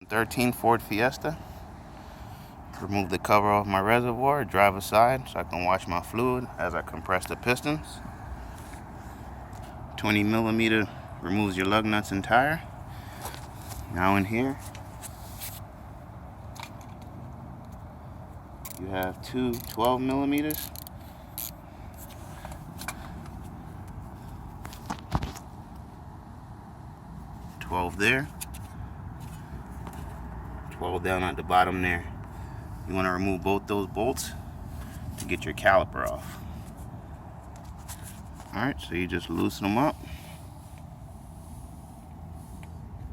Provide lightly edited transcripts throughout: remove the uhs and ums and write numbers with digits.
2013 Ford Fiesta. Remove the cover off my reservoir, driver's side, so I can watch my fluid as I compress the pistons. 20mm removes your lug nuts and tire. Now in here, you have two 12mm. There, 12 down at the bottom there. You want to remove both those bolts to get your caliper off. Alright, so you just loosen them up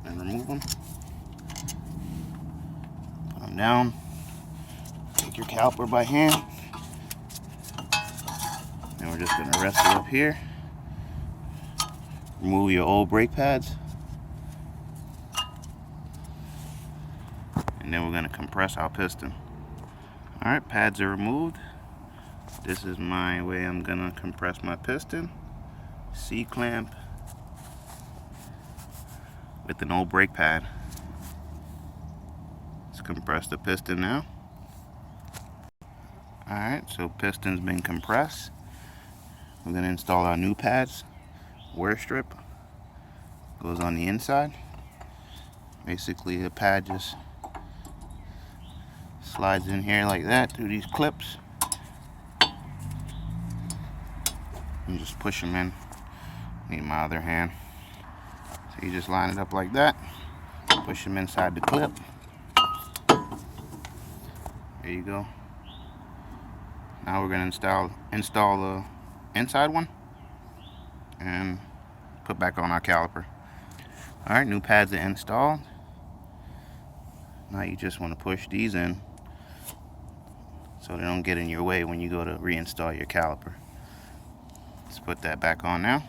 and remove them. Put them down. Take your caliper by hand. And we're just going to rest it up here. Remove your old brake pads. And then we're going to compress our piston. Alright, pads are removed. This is my way I'm going to compress my piston. C-clamp with an old brake pad. Let's compress the piston now. Alright, so piston's been compressed. We're going to install our new pads. Wear strip goes on the inside. Basically the pad just slides in here like that through these clips and just push them in. Need my other hand. So you just line it up like that, push them inside the clip. There you go. Now we're going to install the inside one and put back on our caliper. Alright, new pads are installed. Now you just want to push these in so they don't get in your way when you go to reinstall your caliper. Let's put that back on now.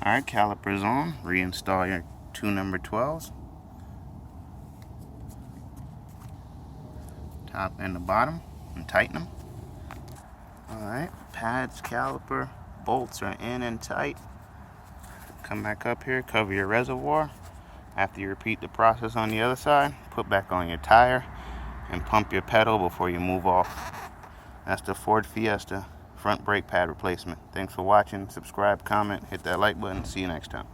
Alright, caliper's on. Reinstall your two number 12s. Top and the bottom, and tighten them. Alright, pads, caliper, bolts are in and tight. Come back up here, cover your reservoir. After you repeat the process on the other side, put back on your tire and pump your pedal before you move off. That's the Ford Fiesta front brake pad replacement. Thanks for watching. Subscribe, comment, hit that like button. See you next time.